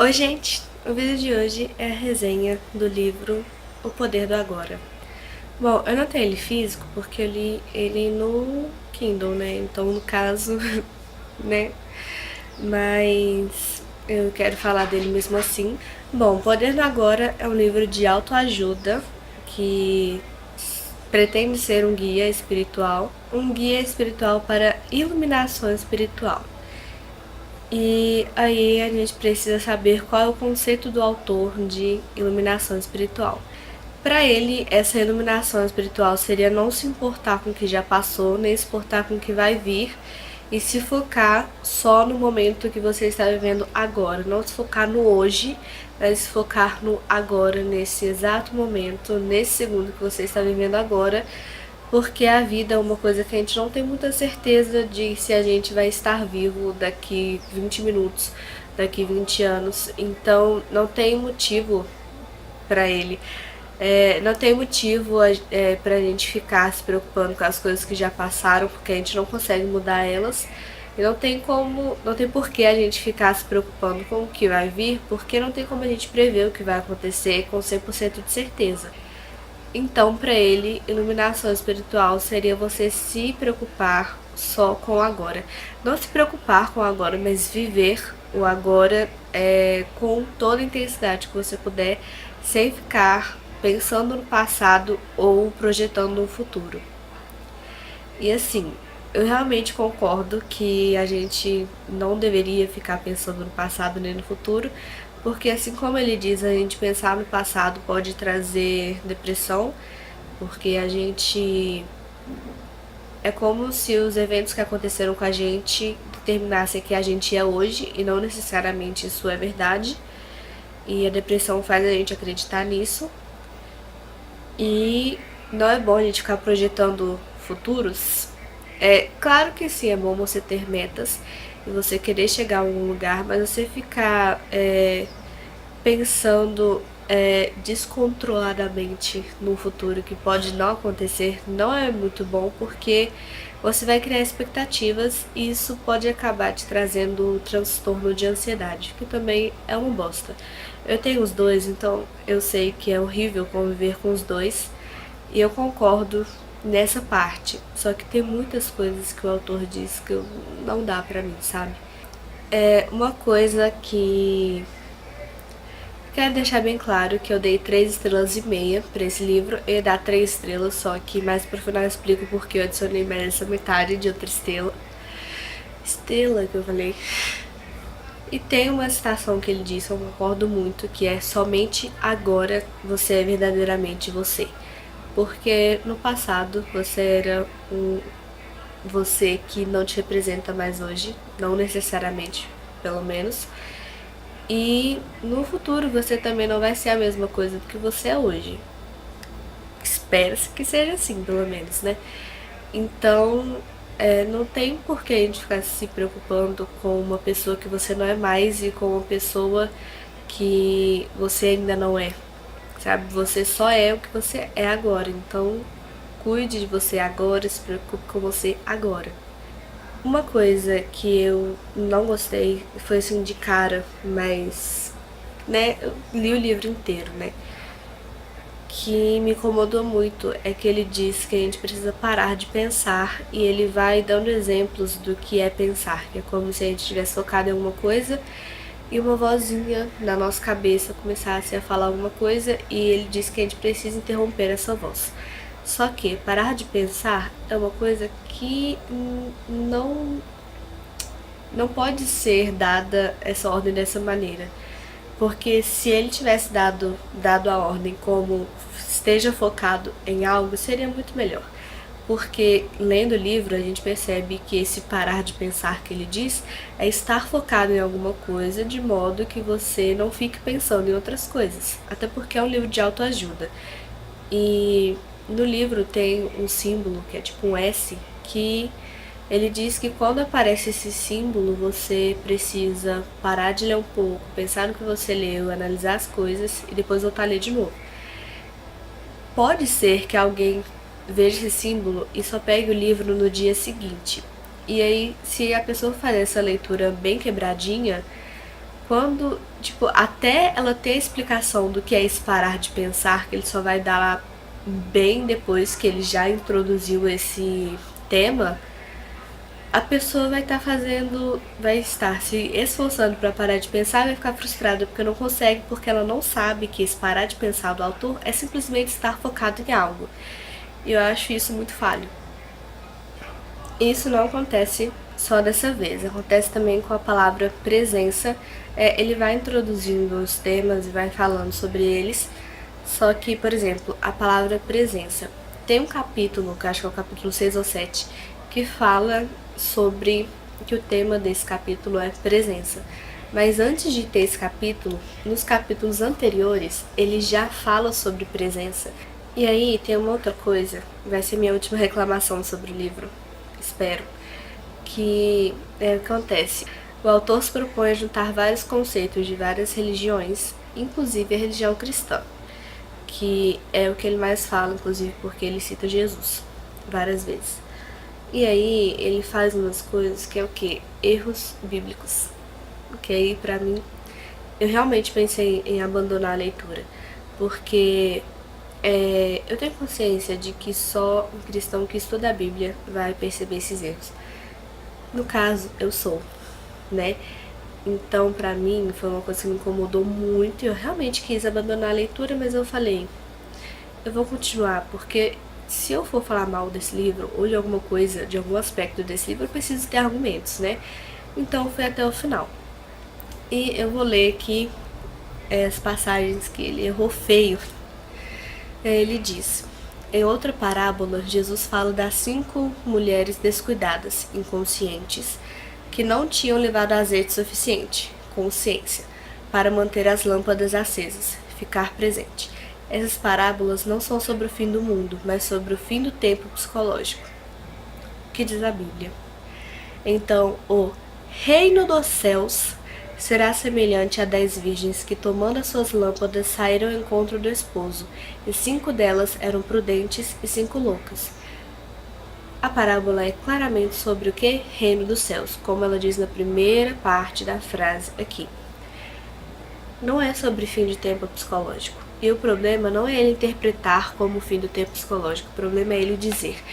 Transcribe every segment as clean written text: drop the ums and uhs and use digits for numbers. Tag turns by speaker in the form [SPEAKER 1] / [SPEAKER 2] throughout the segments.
[SPEAKER 1] Oi, gente! O vídeo de hoje é a resenha do livro O Poder do Agora. Bom, eu não tenho ele físico porque eu li ele no Kindle, né? Então, no caso, né? Mas eu quero falar dele mesmo assim. Bom, O Poder do Agora é um livro de autoajuda que pretende ser um guia espiritual para iluminação espiritual. E aí a gente precisa saber qual é o conceito do autor de iluminação espiritual. Para ele, essa iluminação espiritual seria não se importar com o que já passou, nem se importar com o que vai vir, e se focar só no momento que você está vivendo agora. Não se focar no hoje, mas se focar no agora, nesse exato momento, nesse segundo que você está vivendo agora, porque a vida é uma coisa que a gente não tem muita certeza de se a gente vai estar vivo daqui 20 minutos, daqui 20 anos. Então não tem motivo para ele. Não tem motivo pra gente ficar se preocupando com as coisas que já passaram, porque a gente não consegue mudar elas. E não tem por que a gente ficar se preocupando com o que vai vir, porque não tem como a gente prever o que vai acontecer com 100% de certeza. Então, para ele, iluminação espiritual seria você se preocupar só com o agora. Não se preocupar com o agora, mas viver o agora com toda a intensidade que você puder, sem ficar pensando no passado ou projetando um futuro. E assim, eu realmente concordo que a gente não deveria ficar pensando no passado nem no futuro, porque assim como ele diz, a gente pensar no passado pode trazer depressão, porque a gente é como se os eventos que aconteceram com a gente determinassem que a gente é hoje e não necessariamente isso é verdade. E a depressão faz a gente acreditar nisso. E não é bom a gente ficar projetando futuros. É claro que sim, é bom você ter metas e você querer chegar a algum lugar, mas você ficar pensando descontroladamente no futuro que pode não acontecer não é muito bom, porque você vai criar expectativas e isso pode acabar te trazendo transtorno de ansiedade, que também é uma bosta. Eu tenho os dois, então eu sei que é horrível conviver com os dois e eu concordo nessa parte. Só que tem muitas coisas que o autor diz que não dá pra mim, sabe? É uma coisa que quero deixar bem claro que eu dei 3,5 estrelas pra esse livro. Eu ia dar 3 estrelas, só que mais pro final eu explico porque eu adicionei mais essa metade de outra estrela. Estrela que eu falei. E tem uma citação que ele disse, eu concordo muito, que é: somente agora você é verdadeiramente você. Porque no passado você era um você que não te representa mais hoje, não necessariamente, pelo menos. E no futuro você também não vai ser a mesma coisa do que você é hoje. Espera-se que seja assim, pelo menos, né? Então, não tem por que a gente ficar se preocupando com uma pessoa que você não é mais e com uma pessoa que você ainda não é, sabe? Você só é o que você é agora. Então, cuide de você agora, se preocupe com você agora. Uma coisa que eu não gostei foi assim de cara, mas né, eu li o livro inteiro, né? Que me incomodou muito é que ele diz que a gente precisa parar de pensar e ele vai dando exemplos do que é pensar, que é como se a gente estivesse focado em alguma coisa e uma vozinha na nossa cabeça começasse a falar alguma coisa e ele diz que a gente precisa interromper essa voz. Só que parar de pensar é uma coisa que não pode ser dada essa ordem dessa maneira. Porque se ele tivesse dado a ordem como esteja focado em algo, seria muito melhor. Porque lendo o livro a gente percebe que esse parar de pensar que ele diz é estar focado em alguma coisa de modo que você não fique pensando em outras coisas. Até porque é um livro de autoajuda. E no livro tem um símbolo que é tipo um S, que ele diz que quando aparece esse símbolo você precisa parar de ler um pouco, pensar no que você leu, analisar as coisas e depois voltar a ler de novo. Pode ser que alguém veja esse símbolo e só pegue o livro no dia seguinte. E aí, se a pessoa faz essa leitura bem quebradinha, quando tipo, até ela ter a explicação do que é esse parar de pensar, que ele só vai dar lá bem depois que ele já introduziu esse tema, a pessoa vai estar se esforçando para parar de pensar e vai ficar frustrada porque não consegue, porque ela não sabe que esse parar de pensar do autor é simplesmente estar focado em algo. E eu acho isso muito falho. Isso não acontece só dessa vez, acontece também com a palavra presença. Ele vai introduzindo os temas e vai falando sobre eles, só que, por exemplo, a palavra presença. Tem um capítulo, que eu acho que é o capítulo 6 ou 7, que fala sobre que o tema desse capítulo é presença. Mas antes de ter esse capítulo, nos capítulos anteriores, ele já fala sobre presença. E aí tem uma outra coisa, vai ser minha última reclamação sobre o livro, espero, que o que acontece. O autor se propõe a juntar vários conceitos de várias religiões, inclusive a religião cristã, que é o que ele mais fala, inclusive porque ele cita Jesus várias vezes. E aí ele faz umas coisas que é o que? Erros bíblicos. Que aí pra mim, eu realmente pensei em abandonar a leitura, porque eu tenho consciência de que só um cristão que estuda a Bíblia vai perceber esses erros. No caso, eu sou, né? Então, pra mim, foi uma coisa que me incomodou muito e eu realmente quis abandonar a leitura, mas eu falei, eu vou continuar, porque se eu for falar mal desse livro ou de alguma coisa, de algum aspecto desse livro, eu preciso ter argumentos, né? Então, foi até o final. E eu vou ler aqui as passagens que ele errou feio. Ele diz: em outra parábola, Jesus fala das 5 mulheres descuidadas, inconscientes, que não tinham levado azeite suficiente, consciência, para manter as lâmpadas acesas, ficar presente. Essas parábolas não são sobre o fim do mundo, mas sobre o fim do tempo psicológico. O que diz a Bíblia? Então, o reino dos céus será semelhante a 10 virgens que, tomando as suas lâmpadas, saíram ao encontro do esposo, e 5 delas eram prudentes e 5 loucas. A parábola é claramente sobre o que? Reino dos céus, como ela diz na primeira parte da frase aqui. Não é sobre fim de tempo psicológico. E o problema não é ele interpretar como o fim do tempo psicológico, o problema é ele dizer: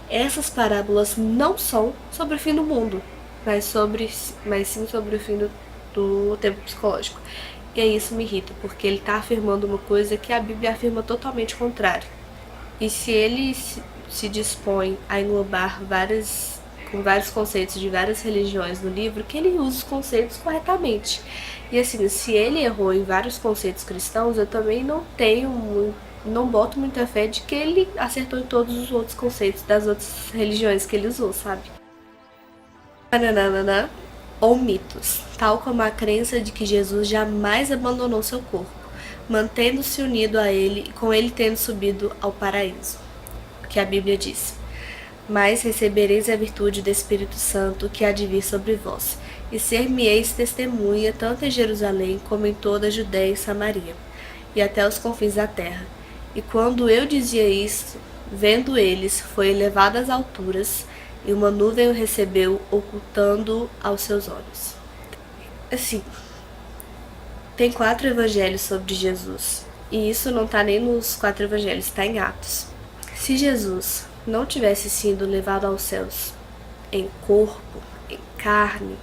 [SPEAKER 1] essas parábolas não são sobre o fim do mundo, mas sim sobre o fim do tempo psicológico. E aí isso me irrita, porque ele está afirmando uma coisa que a Bíblia afirma totalmente o contrário. E se ele se dispõe a englobar com vários conceitos de várias religiões no livro, que ele use os conceitos corretamente. E assim, se ele errou em vários conceitos cristãos, eu também não boto muita fé de que ele acertou em todos os outros conceitos das outras religiões que ele usou, sabe? Nananana, ou mitos, tal como a crença de que Jesus jamais abandonou seu corpo, mantendo-se unido a ele e com ele tendo subido ao paraíso. Que a Bíblia diz: mas recebereis a virtude do Espírito Santo que há de vir sobre vós, e ser-me-eis testemunha tanto em Jerusalém como em toda a Judéia e Samaria, e até os confins da terra. E quando eu dizia isto, vendo eles, foi elevado às alturas, e uma nuvem o recebeu, ocultando-o aos seus olhos. Assim, tem 4 evangelhos sobre Jesus, e isso não está nem nos 4 evangelhos, está em Atos. Se Jesus não tivesse sido levado aos céus em corpo, em carne,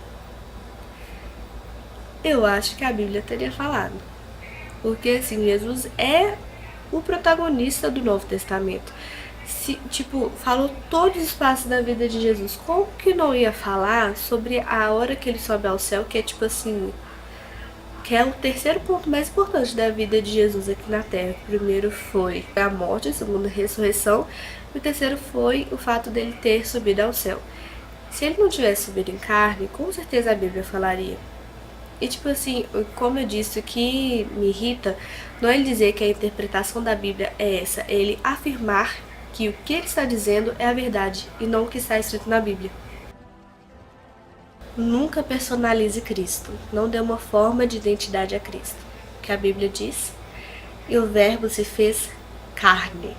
[SPEAKER 1] eu acho que a Bíblia teria falado. Porque assim, Jesus é o protagonista do Novo Testamento. Falou todos os passos da vida de Jesus. Como que não ia falar sobre a hora que ele sobe ao céu, que é que é o terceiro ponto mais importante da vida de Jesus aqui na Terra. O primeiro foi a morte, o segundo a ressurreição, e o terceiro foi o fato dele ter subido ao céu. Se ele não tivesse subido em carne, com certeza a Bíblia falaria. E como eu disse, o que me irrita não é ele dizer que a interpretação da Bíblia é essa, é ele afirmar que o que ele está dizendo é a verdade e não o que está escrito na Bíblia. Nunca personalize Cristo, não dê uma forma de identidade a Cristo. Que a Bíblia diz: e o Verbo se fez carne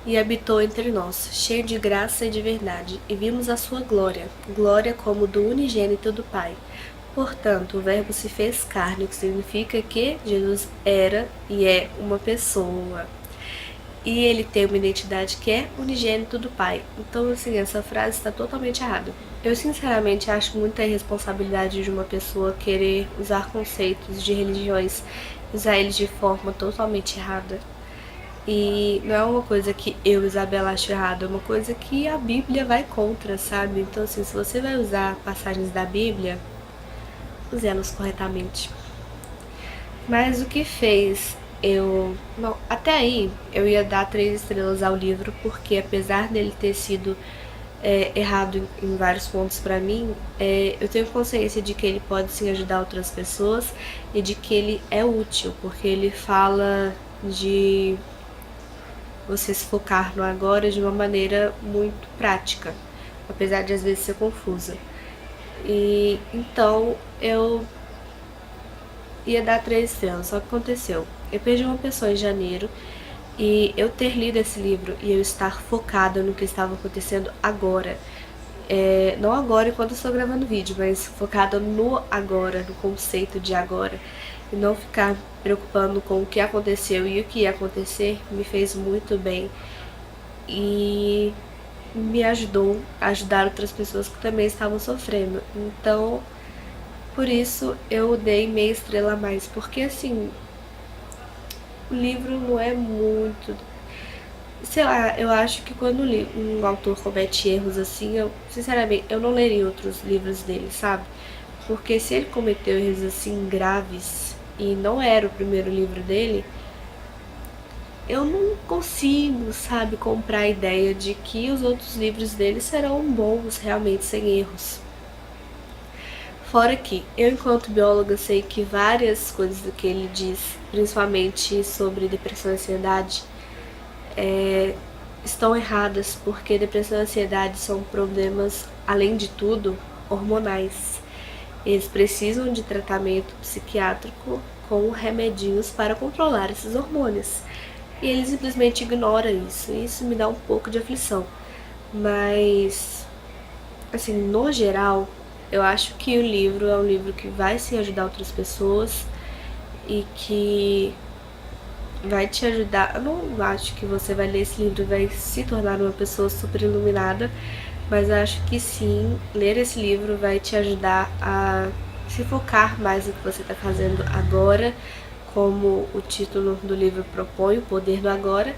[SPEAKER 1] e habitou entre nós, cheio de graça e de verdade, e vimos a sua glória, glória como do unigênito do Pai, portanto, o verbo se fez carne, o que significa que Jesus era e é uma pessoa. E ele tem uma identidade que é unigênito do Pai. Então, assim, essa frase está totalmente errada. Eu, sinceramente, acho muita irresponsabilidade de uma pessoa querer usar conceitos de religiões, usar eles de forma totalmente errada. E não é uma coisa que eu, Isabela, acho errado, é uma coisa que a Bíblia vai contra, sabe? Então, assim, se você vai usar passagens da Bíblia, use elas corretamente. Mas o que fez eu... Não, até aí eu ia dar 3 estrelas ao livro, porque apesar dele ter sido errado em vários pontos pra mim, eu tenho consciência de que ele pode sim ajudar outras pessoas e de que ele é útil, porque ele fala de você se focar no agora de uma maneira muito prática, apesar de às vezes ser confusa. E então eu ia dar 3 estrelas, só que aconteceu. Eu perdi uma pessoa em janeiro e eu ter lido esse livro e eu estar focada no que estava acontecendo agora. Não agora enquanto eu estou gravando vídeo, mas focada no agora, no conceito de agora. E não ficar preocupando com o que aconteceu e o que ia acontecer, me fez muito bem. E me ajudou a ajudar outras pessoas que também estavam sofrendo. Então, por isso eu dei meia estrela a mais, porque assim, o livro não é muito. Sei lá, eu acho que quando um autor comete erros assim, eu, sinceramente, eu não leria outros livros dele, sabe? Porque se ele cometeu erros assim graves e não era o primeiro livro dele, eu não consigo, sabe, comprar a ideia de que os outros livros dele serão bons, realmente, sem erros. Fora que eu, enquanto bióloga, sei que várias coisas do que ele diz, principalmente sobre depressão e ansiedade, estão erradas, porque depressão e ansiedade são problemas, além de tudo, hormonais. Eles precisam de tratamento psiquiátrico com remedinhos para controlar esses hormônios. E ele simplesmente ignora isso. E isso me dá um pouco de aflição. Mas, assim, no geral, eu acho que o livro é um livro que vai sim ajudar outras pessoas e que vai te ajudar. Eu não acho que você vai ler esse livro e vai se tornar uma pessoa super iluminada, mas eu acho que sim, ler esse livro vai te ajudar a se focar mais no que você está fazendo agora, como o título do livro propõe, o poder do agora.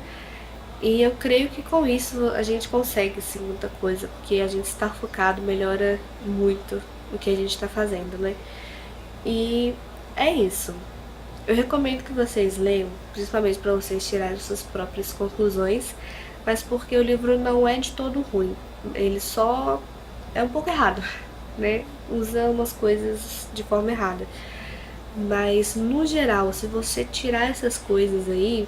[SPEAKER 1] E eu creio que com isso a gente consegue sim muita coisa, porque a gente estar focado melhora muito o que a gente está fazendo, né? E é isso. Eu recomendo que vocês leiam, principalmente para vocês tirarem suas próprias conclusões, mas porque o livro não é de todo ruim. Ele só é um pouco errado, né? Usa umas coisas de forma errada. Mas, no geral, se você tirar essas coisas aí,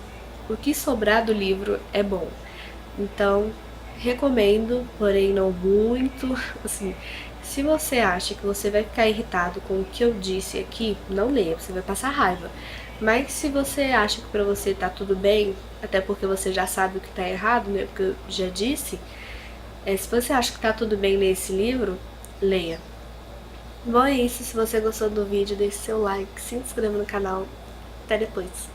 [SPEAKER 1] o que sobrar do livro é bom. Então, recomendo, porém não muito. Assim, se você acha que você vai ficar irritado com o que eu disse aqui, não leia, você vai passar raiva. Mas se você acha que pra você tá tudo bem, até porque você já sabe o que tá errado, né? Porque eu já disse, se você acha que tá tudo bem nesse livro, leia. Bom, é isso. Se você gostou do vídeo, deixe seu like, se inscreva no canal. Até depois.